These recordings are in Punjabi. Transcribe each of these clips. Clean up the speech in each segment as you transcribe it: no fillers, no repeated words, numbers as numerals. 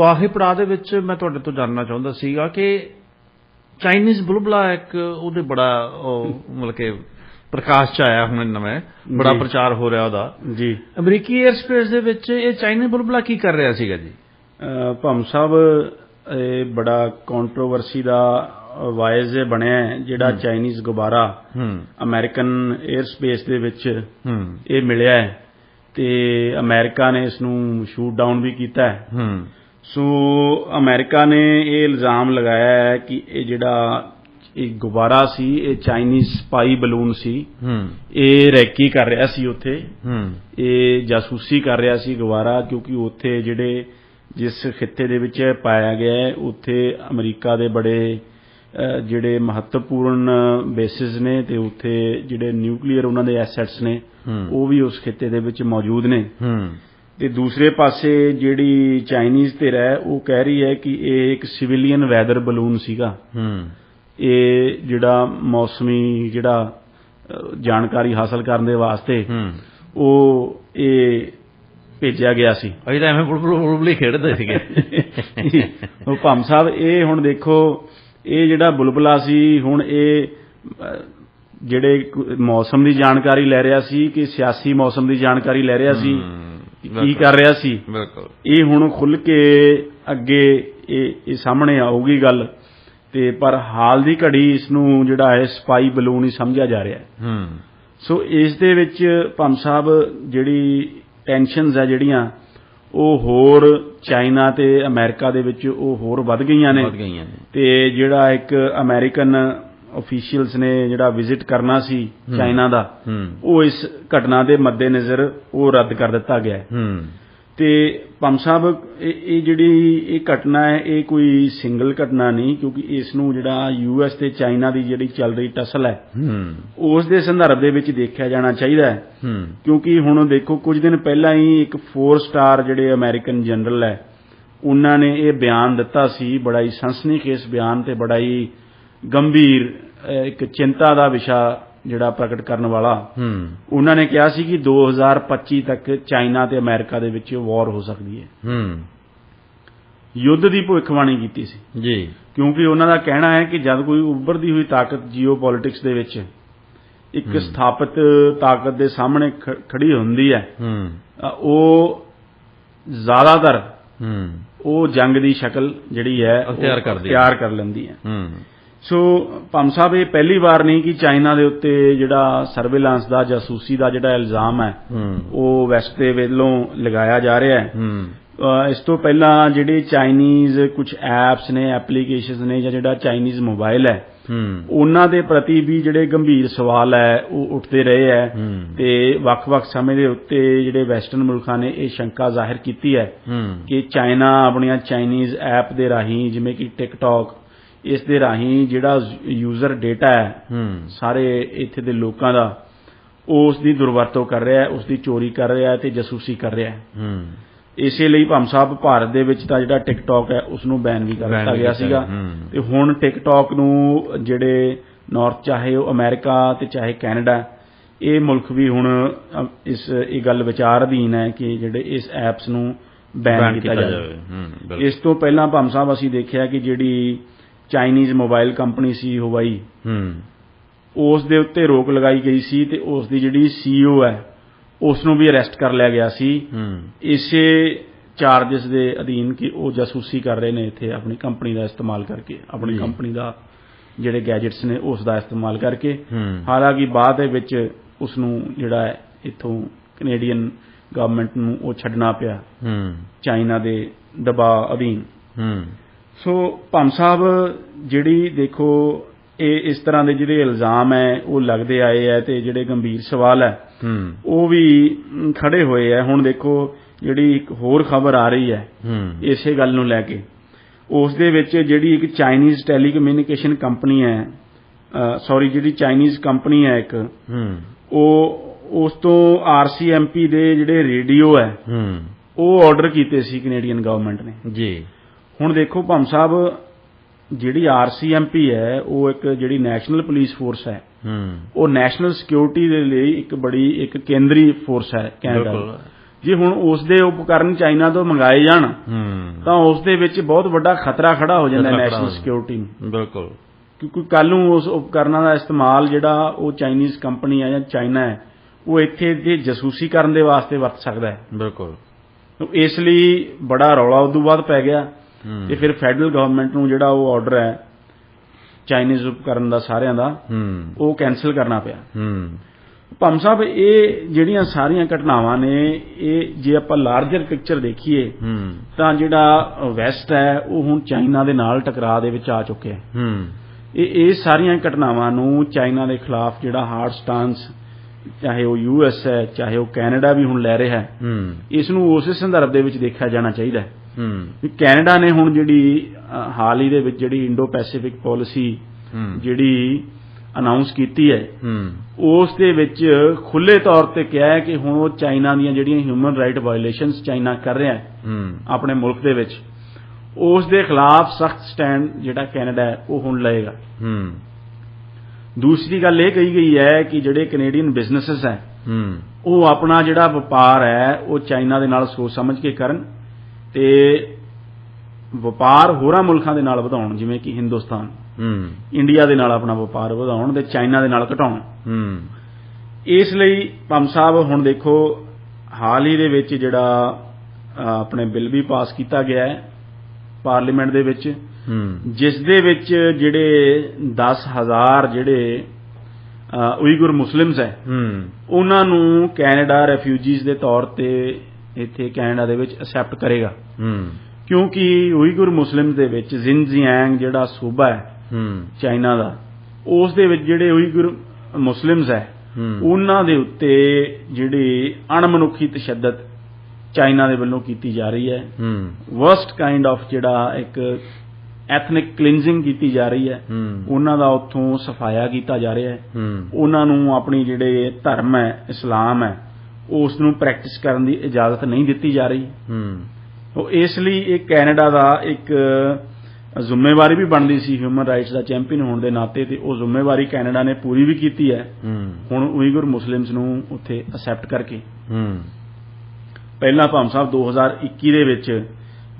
ਸੋ ਆਖਰੀ ਪੜਾਅ ਦੇ ਵਿੱਚ ਮੈਂ ਤੁਹਾਡੇ ਤੋਂ ਜਾਣਨਾ ਚਾਹੁੰਦਾ ਸੀਗਾ ਕਿ ਚਾਈਨੀਜ਼ ਬੁਲਬੁਲਾ ਇੱਕ ਉਹਦੇ ਬੜਾ ਮਤਲਬ ਕਿ ਪ੍ਰਕਾਸ਼ 'ਚ ਆਇਆ ਹੁਣ ਨਵੇਂ ਬੜਾ ਪ੍ਰਚਾਰ ਹੋ ਰਿਹਾ ਉਹਦਾ ਜੀ। ਅਮਰੀਕੀ ਏਅਰ ਸਪੇਸ ਦੇ ਵਿੱਚ ਇਹ ਚਾਈਨੀਜ਼ ਬੁਲਬੁਲਾ ਕੀ ਕਰ ਰਿਹਾ ਸੀਗਾ ਜੀ? ਭੰਮ ਸਾਹਿਬ ਇਹ ਬੜਾ ਕੰਟਰੋਵਰਸੀ ਦਾ ਵਾਇਸ ਬਣਿਆ ਜਿਹੜਾ ਚਾਈਨੀਜ਼ ਗੁਬਾਰਾ ਅਮਰੀਕਨ ਏਅਰ ਸਪੇਸ ਦੇ ਵਿੱਚ ਇਹ ਮਿਲਿਆ ਹੈ ਤੇ ਅਮਰੀਕਾ ਨੇ ਇਸ ਨੂੰ ਸ਼ੂਟ ਡਾਊਨ ਵੀ ਕੀਤਾ ਹੈ। ਸੋ ਅਮਰੀਕਾ ਨੇ ਇਹ ਇਲਜ਼ਾਮ ਲਗਾਇਆ ਹੈ ਕਿ ਇਹ ਜਿਹੜਾ ਇਹ ਗੁਬਾਰਾ ਸੀ ਇਹ ਚਾਈਨੀਜ਼ ਸਪਾਈ ਬਲੂਨ ਸੀ। ਇਹ ਰੈਕੀ ਕਰ ਰਿਹਾ ਸੀ ਉੱਥੇ, ਇਹ ਜਾਸੂਸੀ ਕਰ ਰਿਹਾ ਸੀ ਗੁਬਾਰਾ, ਕਿਉਂਕਿ ਉੱਥੇ ਜਿਹੜੇ ਜਿਸ ਖਿੱਤੇ ਦੇ ਵਿੱਚ ਪਾਇਆ ਗਿਆ ਹੈ ਉੱਥੇ ਅਮਰੀਕਾ ਦੇ ਬੜੇ ਜਿਹੜੇ ਮਹੱਤਵਪੂਰਨ ਬੇਸਿਸ ਨੇ ਤੇ ਉੱਥੇ ਜਿਹੜੇ ਨਿਊਕਲੀਅਰ ਉਹਨਾਂ ਦੇ ਐਸੈਟਸ ਨੇ ਉਹ ਵੀ ਉਸ ਖਿੱਤੇ ਦੇ ਵਿੱਚ ਮੌਜੂਦ ਨੇ। ਤੇ ਦੂਸਰੇ ਪਾਸੇ ਜਿਹੜੀ ਚਾਈਨੀਜ਼ ਧਿਰ ਹੈ ਉਹ ਕਹਿ ਰਹੀ ਹੈ ਕਿ ਇਹ ਇੱਕ ਸਿਵਿਲੀਅਨ ਵੈਦਰ ਬਲੂਨ ਸੀਗਾ। ਇਹ ਜਿਹੜਾ ਮੌਸਮੀ ਜਿਹੜਾ ਜਾਣਕਾਰੀ ਹਾਸਲ ਕਰਨ ਦੇ ਵਾਸਤੇ ਉਹ ਇਹ ਭੇਜਿਆ ਗਿਆ ਸੀ। ਅਸੀਂ ਤਾਂ ਐਵੇਂ ਬੁਲਬੁਲੀ ਖੇਡਦੇ ਸੀਗੇ। ਉਹ ਭੰਮ ਸਾਹਿਬ ਇਹ ਹੁਣ ਦੇਖੋ ਇਹ ਜਿਹੜਾ ਬੁਲਬੁਲਾ ਸੀ ਹੁਣ ਇਹ ਜਿਹੜੇ ਮੌਸਮ ਦੀ ਜਾਣਕਾਰੀ ਲੈ ਰਿਹਾ ਸੀ ਕਿ ਸਿਆਸੀ ਮੌਸਮ ਦੀ ਜਾਣਕਾਰੀ ਲੈ ਰਿਹਾ ਸੀ, ਕੀ ਕਰ ਰਿਹਾ ਸੀ, ਇਹ ਹੁਣ ਖੁੱਲ੍ਹ ਕੇ ਅੱਗੇ ਇਹ ਸਾਹਮਣੇ ਆਊਗੀ ਗੱਲ। ਤੇ ਪਰ ਹਾਲ ਦੀ ਘੜੀ ਇਸ ਨੂੰ ਜਿਹੜਾ ਹੈ ਸਪਾਈ ਬਲੂਨ ਹੀ ਸਮਝਿਆ ਜਾ ਰਿਹਾ ਹੈ। ਸੋ ਇਸ ਦੇ ਵਿੱਚ ਭੰਮ ਸਾਹਿਬ ਜਿਹੜੀ ਟੈਨਸ਼ਨਸ ਹੈ ਜਿਹੜੀਆਂ ਉਹ ਹੋਰ ਚਾਈਨਾ ਤੇ ਅਮਰੀਕਾ ਦੇ ਵਿੱਚ ਉਹ ਹੋਰ ਵੱਧ ਗਈਆਂ ਨੇ ਤੇ ਜਿਹੜਾ ਇੱਕ ਅਮਰੀਕਨ ਅਫੀਸ਼ੀਅਲਸ ਨੇ ਜਿਹੜਾ ਵਿਜ਼ਿਟ ਕਰਨਾ ਸੀ ਚਾਈਨਾ ਦਾ ਉਹ ਇਸ ਘਟਨਾ ਦੇ ਮੱਦੇਨਜ਼ਰ ਉਹ ਰੱਦ ਕਰ ਦਿੱਤਾ ਗਿਆ ਹੈ। ਤੇ ਭੰਮ ਸਾਹਿਬ ਇਹ ਜਿਹੜੀ ਇਹ ਘਟਨਾ ਹੈ ਇਹ ਕੋਈ ਸਿੰਗਲ ਘਟਨਾ ਨਹੀਂ, ਕਿਉਂਕਿ ਇਸ ਨੂੰ ਜਿਹੜਾ US ਤੇ ਚਾਈਨਾ ਦੀ ਜਿਹੜੀ ਚੱਲ ਰਹੀ ਟਸਲ ਹੈ ਉਸ ਦੇ ਸੰਦਰਭ ਦੇ ਵਿੱਚ ਦੇਖਿਆ ਜਾਣਾ ਚਾਹੀਦਾ ਹੈ। ਕਿਉਂਕਿ ਹੁਣ ਦੇਖੋ ਕੁਝ ਦਿਨ ਪਹਿਲਾਂ ਹੀ ਇੱਕ 4 ਸਟਾਰ ਜਿਹੜੇ ਅਮਰੀਕਨ ਜਨਰਲ ਹੈ ਉਹਨਾਂ ਨੇ ਇਹ ਬਿਆਨ ਦਿੱਤਾ ਸੀ, ਬੜਾ ਹੀ ਸਨਸਨੀਖੇਜ਼ ਬਿਆਨ ਤੇ ਬੜਾ ਹੀ ਗੰਭੀਰ ਇੱਕ ਚਿੰਤਾ ਦਾ ਵਿਸ਼ਾ ਜਿਹੜਾ ਪ੍ਰਗਟ ਕਰਨ ਵਾਲਾ। ਉਹਨਾਂ ਨੇ ਕਿਹਾ ਸੀ ਕਿ 2025 ਤੱਕ ਚਾਈਨਾ ਤੇ ਅਮਰੀਕਾ ਦੇ ਵਿੱਚ ਵਾਰ ਹੋ ਸਕਦੀ ਹੈ। ਯੁੱਧ ਦੀ ਭਵਿੱਖਬਾਣੀ ਕੀਤੀ ਸੀ ਜੀ, ਕਿਉਂਕਿ ਉਹਨਾਂ ਦਾ ਕਹਿਣਾ ਹੈ ਕਿ ਜਦ ਕੋਈ ਉੱਭਰਦੀ ਹੋਈ ਤਾਕਤ ਜੀਓ ਪੋਲਿਟਿਕਸ ਦੇ ਵਿੱਚ ਇੱਕ ਸਥਾਪਿਤ ਤਾਕਤ ਦੇ ਸਾਹਮਣੇ ਖੜੀ ਹੁੰਦੀ ਹੈ ਉਹ ਜ਼ਿਆਦਾਤਰ ਉਹ ਜੰਗ ਦੀ ਸ਼ਕਲ ਜਿਹੜੀ ਹੈ ਤਿਆਰ ਕਰ ਲੈਂਦੀ ਹੈ। ਸੋ ਭੰਮ ਸਾਹਿਬ ਇਹ ਪਹਿਲੀ ਵਾਰ ਨਹੀਂ ਕਿ ਚਾਈਨਾ ਦੇ ਉੱਤੇ ਜਿਹੜਾ ਸਰਵੇਲਾਂਸ ਦਾ ਜਾਸੂਸੀ ਦਾ ਜਿਹੜਾ ਇਲਜ਼ਾਮ ਹੈ ਉਹ ਵੈਸਟ ਦੇ ਵੱਲੋਂ ਲਗਾਇਆ ਜਾ ਰਿਹਾ ਹੈ। ਇਸ ਤੋਂ ਪਹਿਲਾਂ ਜਿਹੜੇ ਚਾਈਨੀਜ਼ ਕੁਝ ਐਪਸ ਨੇ ਐਪਲੀਕੇਸ਼ਨਸ ਨੇ ਜਾਂ ਜਿਹੜਾ ਚਾਈਨੀਜ਼ ਮੋਬਾਈਲ ਹੈ ਉਹਨਾਂ ਦੇ ਪ੍ਰਤੀ ਵੀ ਜਿਹੜੇ ਗੰਭੀਰ ਸਵਾਲ ਹੈ ਉਹ ਉੱਠਦੇ ਰਹੇ ਹੈ ਤੇ ਵੱਖ-ਵੱਖ ਸਮੇਂ ਦੇ ਉੱਤੇ ਜਿਹੜੇ ਵੈਸਟਰਨ ਮੁਲਕਾਂ ਨੇ ਇਹ ਸ਼ੰਕਾ ਜ਼ਾਹਿਰ ਕੀਤੀ ਹੈ ਕਿ ਚਾਈਨਾ ਆਪਣੀਆਂ ਚਾਈਨੀਜ਼ ਐਪ ਦੇ ਰਾਹੀਂ ਜਿਵੇਂ ਕਿ ਟਿਕਟੌਕ ਇਸ ਦੇ ਰਾਹੀਂ ਜਿਹੜਾ ਯੂਜ਼ਰ ਡੇਟਾ ਹੈ ਸਾਰੇ ਇੱਥੇ ਦੇ ਲੋਕਾਂ ਦਾ ਉਸ ਦੀ ਦੁਰਵਰਤੋਂ ਕਰ ਰਿਹਾ ਹੈ, ਉਸ ਦੀ ਚੋਰੀ ਕਰ ਰਿਹਾ ਹੈ ਤੇ ਜਾਸੂਸੀ ਕਰ ਰਿਹਾ ਹੈ। ਇਸੇ ਲਈ ਭੰਮ ਸਾਹਿਬ ਭਾਰਤ ਦੇ ਵਿੱਚ ਤਾਂ ਜਿਹੜਾ ਟਿਕਟੌਕ ਹੈ ਉਸ ਨੂੰ ਬੈਨ ਵੀ ਕਰ ਦਿੱਤਾ ਗਿਆ ਸੀਗਾ ਤੇ ਹੁਣ ਟਿਕਟੌਕ ਨੂੰ ਜਿਹੜੇ ਨਾਰਥ ਚਾਹੇ ਉਹ ਅਮਰੀਕਾ ਤੇ ਚਾਹੇ ਕੈਨੇਡਾ ਇਹ ਮੁਲਕ ਵੀ ਹੁਣ ਇਹ ਗੱਲ ਵਿਚਾਰ ਅਧੀਨ ਹੈ ਕਿ ਜਿਹੜੇ ਇਸ ਐਪਸ ਨੂੰ ਬੈਨ ਕੀਤਾ ਜਾਵੇ। ਇਸ ਤੋਂ ਪਹਿਲਾਂ ਭੰਮ ਸਾਹਿਬ ਅਸੀਂ ਦੇਖਿਆ ਕਿ ਜਿਹੜੀ ਚਾਈਨੀਜ਼ ਮੋਬਾਈਲ ਕੰਪਨੀ ਸੀ ਹੁਵਾਈ ਉਸ ਦੇ ਉੱਤੇ ਰੋਕ ਲਗਾਈ ਗਈ ਸੀ ਤੇ ਉਸ ਦੀ ਜਿਹੜੀ CEO ਹੈ ਉਸ ਨੂੰ ਵੀ ਅਰੈਸਟ ਕਰ ਲਿਆ ਗਿਆ ਸੀ ਇਸੇ ਚਾਰਜਸ ਦੇ ਅਧੀਨ ਕਿ ਉਹ ਜਾਸੂਸੀ ਕਰ ਰਹੇ ਨੇ ਇੱਥੇ ਆਪਣੀ ਕੰਪਨੀ ਦਾ ਇਸਤੇਮਾਲ ਕਰਕੇ, ਆਪਣੀ ਕੰਪਨੀ ਦਾ ਜਿਹੜੇ ਗੈਜਟਸ ਨੇ ਉਸ ਦਾ ਇਸਤੇਮਾਲ ਕਰਕੇ। ਹਾਲਾਂਕਿ ਬਾਅਦ ਦੇ ਵਿੱਚ ਉਸ ਨੂੰ ਜਿਹੜਾ ਹੈ ਇੱਥੋਂ ਕੈਨੇਡੀਅਨ ਗਵਰਨਮੈਂਟ ਨੂੰ ਉਹ ਛੱਡਣਾ ਪਿਆ ਚਾਈਨਾ ਦੇ ਦਬਾਅ ਅਧੀਨ। ਸੋ ਭੰਮ ਸਾਹਿਬ ਜਿਹੜੀ ਦੇਖੋ ਇਹ ਇਸ ਤਰ੍ਹਾਂ ਦੇ ਜਿਹੜੇ ਇਲਜ਼ਾਮ ਹੈ ਉਹ ਲੱਗਦੇ ਆਏ ਹੈ ਤੇ ਜਿਹੜੇ ਗੰਭੀਰ ਸਵਾਲ ਹੈ ਉਹ ਵੀ ਖੜੇ ਹੋਏ ਹੈ। ਹੁਣ ਦੇਖੋ ਜਿਹੜੀ ਇੱਕ ਹੋਰ ਖਬਰ ਆ ਰਹੀ ਹੈ ਇਸੇ ਗੱਲ ਨੂੰ ਲੈ ਕੇ, ਉਸ ਦੇ ਵਿੱਚ ਜਿਹੜੀ ਇੱਕ ਚਾਈਨੀਜ਼ ਟੈਲੀਕਮਿਊਨੀਕੇਸ਼ਨ ਕੰਪਨੀ ਹੈ ਜਿਹੜੀ ਚਾਈਨੀਜ਼ ਕੰਪਨੀ ਹੈ ਇੱਕ ਉਹ ਉਸ ਤੋਂ RCMP ਦੇ ਜਿਹੜੇ ਰੇਡੀਓ ਹੈ ਉਹ ਆਰਡਰ ਕੀਤੇ ਸੀ ਕੈਨੇਡੀਅਨ ਗਵਰਨਮੈਂਟ ਨੇ ਜੀ। ਹੁਣ ਦੇਖੋ ਭੰਮ ਸਾਹਿਬ ਜਿਹੜੀ RCMP ਹੈ ਉਹ ਇੱਕ ਜਿਹੜੀ ਨੈਸ਼ਨਲ ਪੁਲਿਸ ਫੋਰਸ ਹੈ ਉਹ ਨੈਸ਼ਨਲ ਸਿਕਿਉਰਿਟੀ ਦੇ ਲਈ ਇੱਕ ਬੜੀ ਇੱਕ ਕੇਂਦਰੀ ਫੋਰਸ ਹੈ ਕੈਨੇਡਾ ਜੇ ਹੁਣ ਉਸ ਦੇ ਉਪਕਰਨ ਚਾਈਨਾ ਤੋਂ ਮੰਗਾਏ ਜਾਣ ਤਾਂ ਉਸ ਦੇ ਵਿੱਚ ਬਹੁਤ ਵੱਡਾ ਖਤਰਾ ਖੜਾ ਹੋ ਜਾਂਦਾ ਨੈਸ਼ਨਲ ਸਿਕਿਉਰਿਟੀ ਨੂੰ। ਬਿਲਕੁਲ, ਕਿਉਂਕਿ ਕੱਲ ਨੂੰ ਉਸ ਉਪਕਰਨਾਂ ਦਾ ਇਸਤੇਮਾਲ ਜਿਹੜਾ ਉਹ ਚਾਈਨੀਜ਼ ਕੰਪਨੀ ਹੈ ਜਾਂ ਚਾਈਨਾ ਹੈ ਉਹ ਇੱਥੇ ਦੀ ਜਾਸੂਸੀ ਕਰਨ ਦੇ ਵਾਸਤੇ ਵਰਤ ਸਕਦਾ ਹੈ। ਬਿਲਕੁਲ, ਇਸ ਲਈ ਬੜਾ ਰੌਲਾ ਉਦੋਂ ਬਾਅਦ ਪੈ ਗਿਆ ਤੇ ਫਿਰ ਫੈਡਰਲ ਗਵਰਨਮੈਂਟ ਨੂੰ ਜਿਹੜਾ ਉਹ ਆਰਡਰ ਹੈ ਚਾਈਨੀਜ਼ ਉਪਕਰਨ ਦਾ ਸਾਰਿਆਂ ਦਾ ਉਹ ਕੈਂਸਲ ਕਰਨਾ ਪਿਆ। ਭਾਮ ਸਾਹਿਬ, ਇਹ ਜਿਹੜੀਆਂ ਸਾਰੀਆਂ ਘਟਨਾਵਾਂ ਨੇ ਇਹ ਜੇ ਆਪਾਂ ਲਾਰਜਰ ਪਿਕਚਰ ਦੇਖੀਏ ਤਾਂ ਜਿਹੜਾ ਵੈਸਟ ਹੈ ਉਹ ਹੁਣ ਚਾਈਨਾ ਦੇ ਨਾਲ ਟਕਰਾਅ ਦੇ ਵਿੱਚ ਆ ਚੁੱਕਿਆ। ਇਹ ਸਾਰੀਆਂ ਘਟਨਾਵਾਂ ਨੂੰ ਚਾਈਨਾ ਦੇ ਖਿਲਾਫ ਜਿਹੜਾ ਹਾਰਡ ਸਟਾਂਸ, ਚਾਹੇ ਉਹ US ਹੈ ਚਾਹੇ ਉਹ ਕੈਨੇਡਾ ਵੀ ਹੁਣ ਲੈ ਰਿਹਾ ਹੈ, ਇਸ ਨੂੰ ਉਸੇ ਸੰਦਰਭ ਦੇ ਵਿੱਚ ਦੇਖਿਆ ਜਾਣਾ ਚਾਹੀਦਾ ਹੈ। ਕੈਨੇਡਾ ਨੇ ਹੁਣ ਜਿਹੜੀ ਹਾਲ ਹੀ ਦੇ ਵਿੱਚ ਜਿਹੜੀ ਇੰਡੋ ਪੈਸੀਫਿਕ ਪਾਲਿਸੀ ਜਿਹੜੀ ਅਨਾਉਂਸ ਕੀਤੀ ਹੈ ਉਸ ਦੇ ਵਿੱਚ ਖੁੱਲੇ ਤੌਰ ਤੇ ਕਿਹਾ ਹੈ ਕਿ ਹੁਣ ਉਹ ਚਾਈਨਾ ਦੀਆਂ ਜਿਹੜੀਆਂ ਹਿਊਮਨ ਰਾਈਟ ਵਾਇਓਲੇਸ਼ਨਸ ਚਾਈਨਾ ਕਰ ਰਿਹਾ ਹੈ ਆਪਣੇ ਮੁਲਕ ਦੇ ਵਿੱਚ, ਉਸ ਦੇ ਖਿਲਾਫ ਸਖਤ ਸਟੈਂਡ ਜਿਹੜਾ ਕੈਨੇਡਾ ਹੈ ਉਹ ਹੁਣ ਲਏਗਾ। ਦੂਸਰੀ ਗੱਲ ਇਹ ਕਹੀ ਗਈ ਹੈ ਕਿ ਜਿਹੜੇ ਕੈਨੇਡੀਅਨ ਬਿਜ਼ਨੈਸਸ ਹੈ ਉਹ ਆਪਣਾ ਜਿਹੜਾ ਵਪਾਰ ਹੈ ਉਹ ਚਾਈਨਾ ਦੇ ਨਾਲ ਸੋਚ ਸਮਝ ਕੇ ਕਰਨ ਤੇ ਵਪਾਰ ਹੋਰਾਂ ਮੁਲਕਾਂ ਦੇ ਨਾਲ ਵਧਾਉਣ, ਜਿਵੇਂ ਕਿ ਹਿੰਦੁਸਤਾਨ, ਇੰਡੀਆ ਦੇ ਨਾਲ ਆਪਣਾ ਵਪਾਰ ਵਧਾਉਣ ਤੇ ਚਾਈਨਾ ਦੇ ਨਾਲ ਘਟਾਉਣ। ਇਸ ਲਈ ਭਾਮ ਸਾਹਿਬ ਹੁਣ ਦੇਖੋ ਹਾਲ ਹੀ ਦੇ ਵਿੱਚ ਜਿਹੜਾ ਆਪਣੇ ਬਿੱਲ ਵੀ ਪਾਸ ਕੀਤਾ ਗਿਆ ਹੈ ਪਾਰਲੀਮੈਂਟ ਦੇ ਵਿੱਚ, ਜਿਸ ਦੇ ਵਿੱਚ ਜਿਹੜੇ 10,000 ਜਿਹੜੇ ਉਈਗੁਰ ਮੁਸਲਿਮਸ ਹੈ ਉਹਨਾਂ ਨੂੰ ਕੈਨੇਡਾ ਰੈਫਿਊਜੀਜ਼ ਦੇ ਤੌਰ ਤੇ ਇੱਥੇ ਕੈਨੇਡਾ ਦੇ ਵਿੱਚ ਅਸੈਪਟ ਕਰੇਗਾ। ਕਿਉਂਕਿ ਉਈਗੁਰ ਮੁਸਲਿਮ ਦੇ ਵਿੱਚ ਜ਼ਿਨਜੀਆਂਗ ਜਿਹੜਾ ਸੂਬਾ ਹੈ ਚਾਈਨਾ ਦਾ, ਉਸ ਦੇ ਵਿੱਚ ਜਿਹੜੇ ਉਈਗੁਰ ਮੁਸਲਿਮਸ ਹੈ ਉਹਨਾਂ ਦੇ ਉੱਤੇ ਜਿਹੜੀ ਅਣਮਨੁੱਖੀ ਤਸ਼ੱਦਦ ਚਾਈਨਾ ਦੇ ਵੱਲੋਂ ਕੀਤੀ ਜਾ ਰਹੀ ਹੈ, ਵਰਸਟ ਕਾਈਂਡ ਆਫ ਜਿਹੜਾ ਇੱਕ ਐਥਨਿਕ ਕਲੀਨਜ਼ਿੰਗ ਕੀਤੀ ਜਾ ਰਹੀ ਹੈ, ਉਹਨਾਂ ਦਾ ਉੱਥੋਂ ਸਫਾਇਆ ਕੀਤਾ ਜਾ ਰਿਹਾ ਹੈ, ਉਹਨਾਂ ਨੂੰ ਆਪਣੀ ਜਿਹੜੇ ਧਰਮ ਹੈ ਇਸਲਾਮ ਹੈ ਉਸ ਨੂੰ ਪ੍ਰੈਕਟਿਸ ਕਰਨ ਦੀ ਇਜਾਜ਼ਤ ਨਹੀਂ ਦਿੱਤੀ ਜਾ ਰਹੀ। ਇਸ ਲਈ ਇਹ ਕੈਨੇਡਾ ਦਾ ਇੱਕ ਜ਼ਿੰਮੇਵਾਰੀ ਵੀ ਬਣਦੀ ਸੀ ਹਿਊਮਨ ਰਾਈਟਸ ਦਾ ਚੈਂਪੀਅਨ ਹੋਣ ਦੇ ਨਾਤੇ, ਤੇ ਉਹ ਜ਼ਿੰਮੇਵਾਰੀ ਕੈਨੇਡਾ ਨੇ ਪੂਰੀ ਵੀ ਕੀਤੀ ਹੈ ਹੁਣ ਉਈਗੁਰ ਮੁਸਲਿਮਸ ਨੂੰ ਉੱਥੇ ਅਸੈਪਟ ਕਰਕੇ। ਪਹਿਲਾਂ ਭਾਮ ਸਾਹਿਬ 2021 ਦੇ ਵਿੱਚ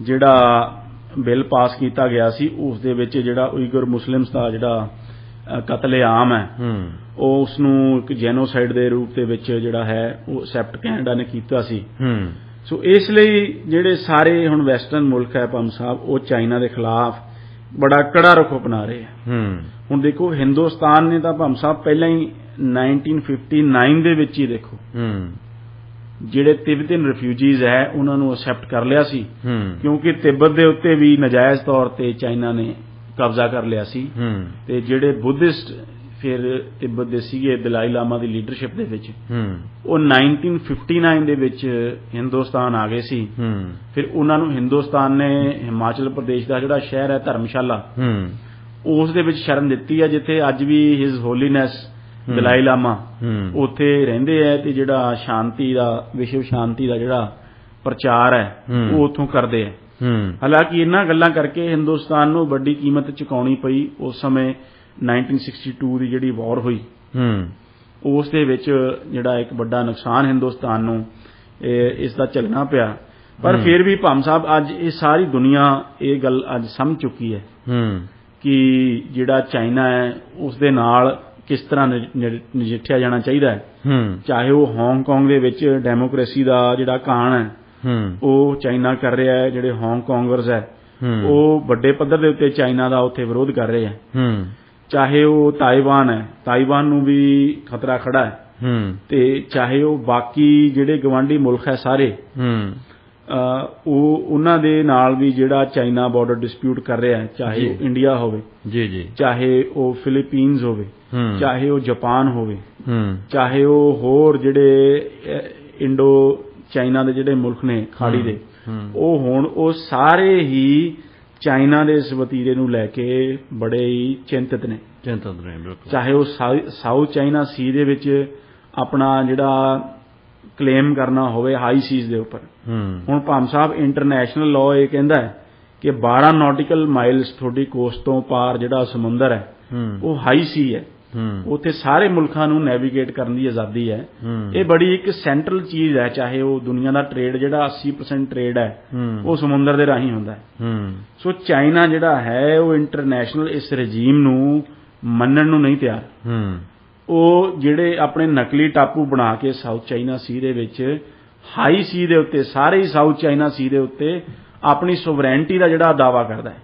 ਜਿਹੜਾ ਬਿੱਲ ਪਾਸ ਕੀਤਾ ਗਿਆ ਸੀ ਉਸ ਦੇ ਵਿੱਚ ਜਿਹੜਾ ਉਈਗੁਰ ਮੁਸਲਿਮਸ ਦਾ ਜਿਹੜਾ ਕਤਲੇਆਮ ਹੈ ਉਹ ਉਸ ਨੂੰ ਇੱਕ ਜੈਨੋਸਾਈਡ ਦੇ ਰੂਪ ਦੇ ਵਿੱਚ ਜਿਹੜਾ ਹੈ ਉਹ ਅਸੈਪਟ ਕੈਨੇਡਾ ਨੇ ਕੀਤਾ ਸੀ। ਸੋ ਇਸ ਲਈ ਜਿਹੜੇ ਸਾਰੇ ਹੁਣ ਵੈਸਟਰਨ ਮੁਲਕ ਹੈ ਭਾਮ ਸਾਹਿਬ ਉਹ ਚਾਈਨਾ ਦੇ ਖਿਲਾਫ ਬੜਾ ਕੜਾ ਰੁਖ ਅਪਣਾ ਰਹੇ ਹੈ। ਹੁਣ ਦੇਖੋ ਹਿੰਦੁਸਤਾਨ ਨੇ ਤਾਂ ਭਾਮ ਸਾਹਿਬ ਪਹਿਲਾਂ ਹੀ 1959 ਦੇ ਵਿੱਚ ਹੀ ਦੇਖੋ ਜਿਹੜੇ ਤਿੱਬਤਨ ਰਿਫਿਊਜੀਜ਼ ਹੈ ਉਹਨਾਂ ਨੂੰ ਅਸੈਪਟ ਕਰ ਲਿਆ ਸੀ, ਕਿਉਂਕਿ ਤਿੱਬਤ ਦੇ ਉੱਤੇ ਵੀ ਨਜਾਇਜ਼ ਤੌਰ ਤੇ ਚਾਈਨਾ ਨੇ ਕਬਜ਼ਾ ਕਰ ਲਿਆ ਸੀ ਤੇ ਜਿਹੜੇ ਬੁੱਧਿਸਟ ਫਿਰ ਤਿੱਬਤ ਦੇ ਸੀਗੇ ਦਲਾਈ ਲਾਮਾ ਦੀ ਲੀਡਰਸ਼ਿਪ ਦੇ ਵਿੱਚ ਉਹ 1959 ਦੇ ਵਿੱਚ ਹਿੰਦੁਸਤਾਨ ਆ ਗਏ ਸੀ। ਫਿਰ ਉਹਨਾਂ ਨੂੰ ਹਿੰਦੁਸਤਾਨ ਨੇ ਹਿਮਾਚਲ ਪ੍ਰਦੇਸ਼ ਦਾ ਜਿਹੜਾ ਸ਼ਹਿਰ ਹੈ ਧਰਮਸ਼ਾਲਾ ਉਸ ਦੇ ਵਿੱਚ ਸ਼ਰਨ ਦਿੱਤੀ ਹੈ, ਜਿੱਥੇ ਅੱਜ ਵੀ ਹਿਜ਼ ਹੋਲੀਨੈਸ ਦਲਾਈ ਲਾਮਾ ਉੱਥੇ ਰਹਿੰਦੇ ਹੈ ਤੇ ਜਿਹੜਾ ਸ਼ਾਂਤੀ ਦਾ ਵਿਸ਼ਵ ਸ਼ਾਂਤੀ ਦਾ ਜਿਹੜਾ ਪ੍ਰਚਾਰ ਹੈ ਉਹ ਉੱਥੋਂ ਕਰਦੇ ਹੈ। ਹਾਲਾਂਕਿ ਇਹਨਾਂ ਗੱਲਾਂ ਕਰਕੇ ਹਿੰਦੁਸਤਾਨ ਨੂੰ ਵੱਡੀ ਕੀਮਤ ਚੁਕਾਉਣੀ ਪਈ। ਉਸ ਸਮੇਂ 1962 ਦੀ ਜਿਹੜੀ ਵਾਰ ਹੋਈ ਉਸ ਦੇ ਵਿੱਚ ਜਿਹੜਾ ਇੱਕ ਵੱਡਾ ਨੁਕਸਾਨ ਹਿੰਦੁਸਤਾਨ ਨੂੰ ਇਸ ਦਾ ਝੱਲਣਾ ਪਿਆ, ਪਰ ਫਿਰ ਵੀ ਭਾਮ ਸਾਹਿਬ ਅੱਜ ਇਹ ਸਾਰੀ ਦੁਨੀਆ ਇਹ ਗੱਲ ਅੱਜ ਸਮਝ ਚੁੱਕੀ ਹੈ ਕਿ ਜਿਹੜਾ ਚਾਈਨਾ ਹੈ ਉਸ ਦੇ ਨਾਲ ਕਿਸ ਤਰ੍ਹਾਂ ਨਜਿੱਠਿਆ ਜਾਣਾ ਚਾਹੀਦਾ ਹੈ। ਚਾਹੇ ਉਹ ਹਾਂਗਕਾਂਗ ਦੇ ਵਿੱਚ ਡੈਮੋਕ੍ਰੇਸੀ ਦਾ ਜਿਹੜਾ ਕਾਣ ਹੈ ਉਹ ਚਾਈਨਾ ਕਰ ਰਿਹਾ ਹੈ, ਜਿਹੜੇ ਹਾਂਗਕਾਂਗਰਸ ਹੈ ਉਹ ਵੱਡੇ ਪੱਧਰ ਦੇ ਉੱਤੇ ਚਾਈਨਾ ਦਾ ਉੱਥੇ ਵਿਰੋਧ ਕਰ ਰਹੇ ਹੈ, ਚਾਹੇ ਉਹ ਤਾਇਵਾਨ ਹੈ, ਤਾਇਵਾਨ ਨੂੰ ਵੀ ਖਤਰਾ ਖੜਾ ਹੈ, ਤੇ ਚਾਹੇ ਉਹ ਬਾਕੀ ਜਿਹੜੇ ਗਵਾਂਢੀ ਮੁਲਕ ਹੈ ਸਾਰੇ ਉਹ ਉਹਨਾਂ ਦੇ ਨਾਲ ਵੀ ਜਿਹੜਾ ਚਾਈਨਾ ਬਾਰਡਰ ਡਿਸਪਿਊਟ ਕਰ ਰਿਹਾ ਹੈ, ਚਾਹੇ ਉਹ ਇੰਡੀਆ ਹੋਵੇ ਚਾਹੇ ਉਹ ਫਿਲੀਪੀਨਸ ਹੋਵੇ ਚਾਹੇ ਉਹ ਜਾਪਾਨ ਹੋਵੇ ਚਾਹੇ ਉਹ ਹੋਰ ਜਿਹੜੇ ਇੰਡੋ ਚਾਈਨਾ ਦੇ ਜਿਹੜੇ ਮੁਲਕ ਨੇ ਖਾੜੀ ਦੇ ਉਹ ਹੁਣ ਉਹ ਸਾਰੇ ਹੀ ਚਾਈਨਾ ਦੇ ਇਸ ਵਤੀਰੇ ਨੂੰ ਲੈ ਕੇ ਬੜੇ ਹੀ ਚਿੰਤਤ ਨੇ। ਚਾਹੇ ਉਹ ਸਾਊਥ ਚਾਈਨਾ ਸੀ ਦੇ ਵਿੱਚ ਆਪਣਾ ਜਿਹੜਾ ਕਲੇਮ ਕਰਨਾ ਹੋਵੇ ਹਾਈ ਸੀਜ਼ ਦੇ ਉੱਪਰ, ਹੁਣ ਭਾਮ ਸਾਹਿਬ ਇੰਟਰਨੈਸ਼ਨਲ ਲਾਅ ਇਹ ਕਹਿੰਦਾ ਹੈ ਕਿ 12 ਨੌਟੀਕਲ ਮਾਈਲਸ ਤੁਹਾਡੀ ਕੋਸਟ ਤੋਂ ਪਾਰ ਜਿਹੜਾ ਸਮੁੰਦਰ ਹੈ ਉਹ ਹਾਈ ਸੀ ਹੈ, ਉੱਥੇ ਸਾਰੇ ਮੁਲਕਾਂ ਨੂੰ ਨੈਵੀਗੇਟ ਕਰਨ ਦੀ ਆਜ਼ਾਦੀ ਹੈ। ਇਹ ਬੜੀ ਇੱਕ ਸੈਂਟਰਲ ਚੀਜ਼ ਹੈ, ਚਾਹੇ ਉਹ ਦੁਨੀਆ ਦਾ ਟ੍ਰੇਡ ਜਿਹੜਾ 80% ਟ੍ਰੇਡ ਹੈ ਉਹ ਸਮੁੰਦਰ ਦੇ ਰਾਹੀਂ ਹੁੰਦਾ ਹੈ। ਸੋ ਚਾਈਨਾ ਜਿਹੜਾ ਹੈ ਉਹ ਇੰਟਰਨੈਸ਼ਨਲ ਇਸ ਰਜੀਮ ਨੂੰ ਮੰਨਣ ਨੂੰ ਨਹੀਂ ਤਿਆਰ। ਉਹ ਜਿਹੜੇ ਆਪਣੇ ਨਕਲੀ ਟਾਪੂ ਬਣਾ ਕੇ ਸਾਊਥ ਚਾਈਨਾ ਸੀ ਦੇ ਵਿੱਚ ਹਾਈ ਸੀ ਦੇ ਉੱਤੇ, ਸਾਰੇ ਹੀ ਸਾਊਥ ਚਾਈਨਾ ਸੀ ਦੇ ਉੱਤੇ ਆਪਣੀ ਸੋਵਰੈਂਟੀ ਦਾ ਜਿਹੜਾ ਦਾਅਵਾ ਕਰਦਾ ਹੈ,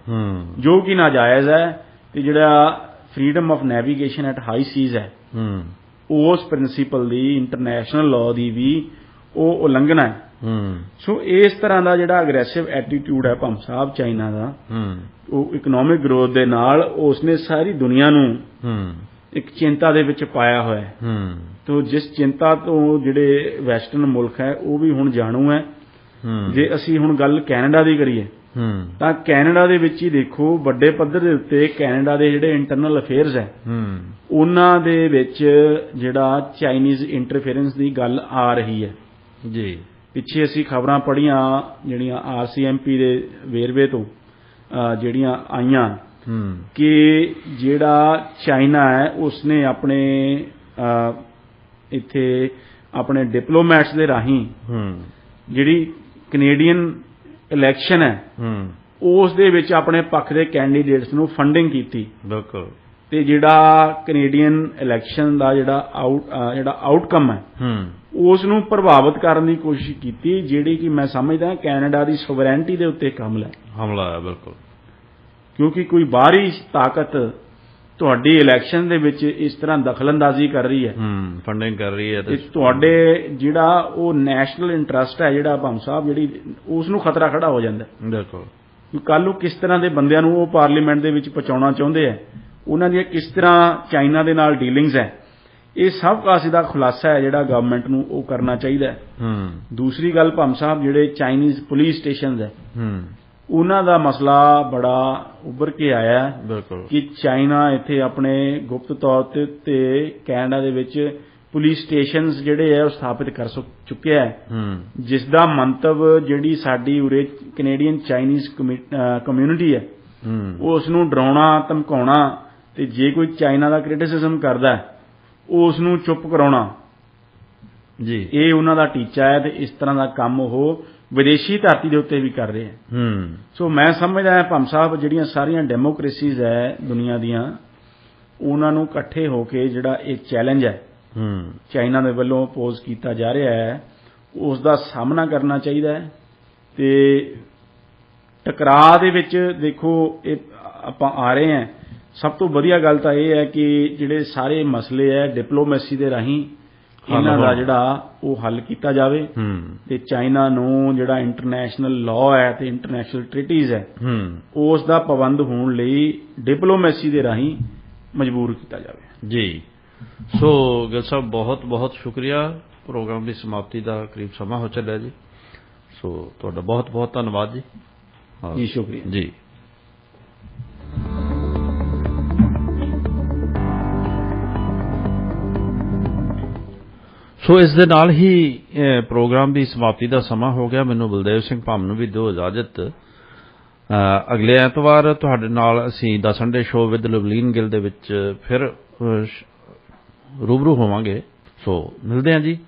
ਜੋ ਕਿ ਨਾਜਾਇਜ਼ ਹੈ, ਤੇ ਜਿਹੜਾ freedom of navigation at high seas ਹੈ ਉਸ ਪ੍ਰਿੰਸੀਪਲ ਦੀ, ਇੰਟਰਨੈਸ਼ਨਲ ਲਾਅ ਦੀ ਵੀ ਉਹ ਉਲੰਘਣਾ ਹੈ। ਸੋ ਇਸ ਤਰ੍ਹਾਂ ਦਾ ਜਿਹੜਾ ਅਗਰੈਸਿਵ ਐਟੀਟਿਊਡ ਹੈ ਭੰਮ ਸਾਹਿਬ ਚਾਈਨਾ ਦਾ, ਉਹ ਇਕਨੋਮਿਕ ਗਰੋਥ ਦੇ ਨਾਲ ਉਸਨੇ ਸਾਰੀ ਦੁਨੀਆ ਨੂੰ ਇੱਕ ਚਿੰਤਾ ਦੇ ਵਿੱਚ ਪਾਇਆ ਹੋਇਆ ਹੈ। ਤੋ ਜਿਸ ਚਿੰਤਾ ਤੋਂ ਜਿਹੜੇ ਵੈਸਟਰਨ ਮੁਲਕ ਹੈ ਉਹ ਵੀ ਹੁਣ ਜਾਣੂ ਹੈ। ਜੇ ਅਸੀਂ ਹੁਣ ਗੱਲ ਕੈਨੇਡਾ ਦੀ ਕਰੀਏ ਤਾਂ ਕੈਨੇਡਾ ਦੇ ਵਿੱਚ ਹੀ ਦੇਖੋ, ਵੱਡੇ ਪੱਧਰ ਦੇ ਉੱਤੇ ਕੈਨੇਡਾ ਦੇ ਜਿਹੜੇ ਇੰਟਰਨਲ ਅਫੇਅਰਸ ਹੈ ਉਹਨਾਂ ਦੇ ਵਿੱਚ ਜਿਹੜਾ ਚਾਈਨੀਜ਼ ਇੰਟਰਫੇਰੈਂਸ ਦੀ ਗੱਲ ਆ ਰਹੀ ਹੈ ਜੀ। ਪਿੱਛੇ ਅਸੀਂ ਖਬਰਾਂ ਪੜ੍ਹੀਆਂ ਜਿਹੜੀਆਂ RCMP ਦੇ ਵੇਰਵੇ ਤੋਂ ਜਿਹੜੀਆਂ ਆਈਆਂ ਕਿ ਜਿਹੜਾ ਚਾਈਨਾ ਹੈ ਉਸਨੇ ਆਪਣੇ ਇੱਥੇ ਆਪਣੇ ਡਿਪਲੋਮੈਟਸ ਦੇ ਰਾਹੀਂ ਜਿਹੜੀ ਕੈਨੇਡੀਅਨ ਇਲੈਕਸ਼ਨ ਹੈ ਉਸ ਦੇ ਵਿੱਚ ਆਪਣੇ ਪੱਖ ਦੇ ਕੈਂਡੀਡੇਟਸ ਨੂੰ ਫੰਡਿੰਗ ਕੀਤੀ। ਬਿਲਕੁਲ। ਤੇ ਜਿਹੜਾ ਕੈਨੇਡੀਅਨ ਇਲੈਕਸ਼ਨ ਦਾ ਜਿਹੜਾ ਆਊਟਕਮ ਹੈ ਉਸ ਨੂੰ ਪ੍ਰਭਾਵਿਤ ਕਰਨ ਦੀ ਕੋਸ਼ਿਸ਼ ਕੀਤੀ, ਜਿਹੜੀ ਕਿ ਮੈਂ ਸਮਝਦਾ ਕੈਨੇਡਾ ਦੀ ਸੋਵਰੈਂਟੀ ਦੇ ਉੱਤੇ ਹਮਲਾ ਹੈ। ਬਿਲਕੁਲ। ਕਿਉਂਕਿ ਕੋਈ ਬਾਹਰੀ ਤਾਕਤ ਤੁਹਾਡੀ ਇਲੈਕਸ਼ਨ ਦੇ ਵਿੱਚ ਇਸ ਤਰ੍ਹਾਂ ਦਖਲਅੰਦਾਜ਼ੀ ਕਰ ਰਹੀ ਹੈ, ਫੰਡਿੰਗ ਕਰ ਰਹੀ ਹੈ, ਤੇ ਤੁਹਾਡੇ ਜਿਹੜਾ ਉਹ ਨੈਸ਼ਨਲ ਇੰਟਰਸਟ ਹੈ ਜਿਹੜਾ ਭੰਮ ਸਾਹਿਬ ਜਿਹੜੀ ਉਸ ਨੂੰ ਖਤਰਾ ਖੜਾ ਹੋ ਜਾਂਦਾ। ਬਿਲਕੁਲ। ਕੱਲ੍ਹ ਨੂੰ ਕਿਸ ਤਰ੍ਹਾਂ ਦੇ ਬੰਦਿਆਂ ਨੂੰ ਉਹ ਪਾਰਲੀਮੈਂਟ ਦੇ ਵਿੱਚ ਪਹੁੰਚਾਉਣਾ ਚਾਹੁੰਦੇ ਹੈ, ਉਹਨਾਂ ਦੀਆਂ ਕਿਸ ਤਰ੍ਹਾਂ ਚਾਈਨਾ ਦੇ ਨਾਲ ਡੀਲਿੰਗਸ ਹੈ, ਇਹ ਸਭ ਕਾਸੇ ਦਾ ਖੁਲਾਸਾ ਹੈ ਜਿਹੜਾ ਗਵਰਨਮੈਂਟ ਨੂੰ ਉਹ ਕਰਨਾ ਚਾਹੀਦਾ ਹੈ। ਦੂਸਰੀ ਗੱਲ ਭੰਮ ਸਾਹਿਬ ਜਿਹੜੇ ਚਾਈਨੀਜ਼ ਪੁਲਿਸ ਸਟੇਸ਼ਨਸ ਹੈ ਉਹਨਾਂ ਦਾ ਮਸਲਾ ਬੜਾ ਉੱਭਰ ਕੇ ਆਇਆ ਕਿ ਚਾਈਨਾ ਇੱਥੇ ਆਪਣੇ ਗੁਪਤ ਤੌਰ ਤੇ ਕੈਨੇਡਾ ਦੇ ਵਿੱਚ ਪੁਲਿਸ ਸਟੇਸ਼ਨਸ ਜਿਹੜੇ ਹੈ ਉਹ ਸਥਾਪਿਤ ਕਰ ਚੁੱਕਿਆ ਹੈ, ਜਿਸ ਦਾ ਮੰਤਵ ਜਿਹੜੀ ਸਾਡੀ ਉਰੇ ਕੈਨੇਡੀਅਨ ਚਾਈਨੀਜ਼ ਕਮਿਊਨਿਟੀ ਹੈ ਉਸ ਨੂੰ ਡਰਾਉਣਾ, ਧਮਕਾਉਣਾ, ਤੇ ਜੇ ਕੋਈ ਚਾਈਨਾ ਦਾ ਕ੍ਰਿਟਿਸਿਜ਼ਮ ਕਰਦਾ ਉਸ ਨੂੰ ਚੁੱਪ ਕਰਾਉਣਾ ਜੀ, ਇਹ ਉਹਨਾਂ ਦਾ ਟੀਚਾ ਹੈ। ਤੇ ਇਸ ਤਰ੍ਹਾਂ ਦਾ ਕੰਮ ਉਹ ਵਿਦੇਸ਼ੀ ਧਰਤੀ ਦੇ ਉੱਤੇ ਵੀ ਕਰ ਰਹੇ ਹੈ। ਸੋ ਮੈਂ ਸਮਝਦਾ ਹਾਂ ਭੰਮ ਸਾਹਿਬ ਜਿਹੜੀਆਂ ਸਾਰੀਆਂ ਡੈਮੋਕ੍ਰੇਸੀਜ਼ ਹੈ ਦੁਨੀਆ ਦੀਆਂ, ਉਹਨਾਂ ਨੂੰ ਇਕੱਠੇ ਹੋ ਕੇ ਜਿਹੜਾ ਇਹ ਚੈਲੰਜ ਹੈ ਚਾਈਨਾ ਦੇ ਵੱਲੋਂ ਪੋਜ਼ ਕੀਤਾ ਜਾ ਰਿਹਾ ਹੈ ਉਸ ਦਾ ਸਾਹਮਣਾ ਕਰਨਾ ਚਾਹੀਦਾ ਹੈ। ਤੇ ਟਕਰਾਅ ਦੇ ਵਿੱਚ ਦੇਖੋ ਇਹ ਆਪਾਂ ਆ ਰਹੇ ਹਾਂ, ਸਭ ਤੋਂ ਵਧੀਆ ਗੱਲ ਤਾਂ ਇਹ ਹੈ ਕਿ ਜਿਹੜੇ ਸਾਰੇ ਮਸਲੇ ਹੈ ਡਿਪਲੋਮੈਸੀ ਦੇ ਰਾਹੀਂ ਇਹਨਾਂ ਦਾ ਜਿਹੜਾ ਉਹ ਹੱਲ ਕੀਤਾ ਜਾਵੇ, ਤੇ ਚਾਈਨਾ ਨੂੰ ਜਿਹੜਾ ਇੰਟਰਨੈਸ਼ਨਲ ਲਾਅ ਹੈ ਤੇ ਇੰਟਰਨੈਸ਼ਨਲ ਟ੍ਰੀਟੀਜ਼ ਹੈ ਉਸ ਦਾ ਪਾਬੰਦ ਹੋਣ ਲਈ ਡਿਪਲੋਮੈਸੀ ਦੇ ਰਾਹੀਂ ਮਜਬੂਰ ਕੀਤਾ ਜਾਵੇ ਜੀ। ਸੋ ਗਿੱਲ ਸਾਹਿਬ ਬਹੁਤ ਬਹੁਤ ਸ਼ੁਕਰੀਆ। ਪ੍ਰੋਗਰਾਮ ਦੀ ਸਮਾਪਤੀ ਦਾ ਕਰੀਬ ਸਮਾਂ ਹੋ ਚੱਲਿਆ ਜੀ, ਸੋ ਤੁਹਾਡਾ ਬਹੁਤ ਬਹੁਤ ਧੰਨਵਾਦ ਜੀ। ਜੀ ਸ਼ੁਕਰੀਆ ਜੀ। ਸੋ ਇਸ ਦੇ ਨਾਲ ਹੀ ਪ੍ਰੋਗਰਾਮ ਦੀ ਸਮਾਪਤੀ ਦਾ ਸਮਾਂ ਹੋ ਗਿਆ। ਮੈਨੂੰ ਬਲਦੇਵ ਸਿੰਘ ਭੰਮ ਨੂੰ ਵੀ ਦਿਓ ਇਜਾਜ਼ਤ। ਅਗਲੇ ਐਤਵਾਰ ਤੁਹਾਡੇ ਨਾਲ ਅਸੀਂ ਦਾ Sunday show with Lovleen Gill ਦੇ ਵਿੱਚ ਫਿਰ ਰੂਬਰੂ ਹੋਵਾਂਗੇ। ਸੋ ਮਿਲਦੇ ਹਾਂ ਜੀ।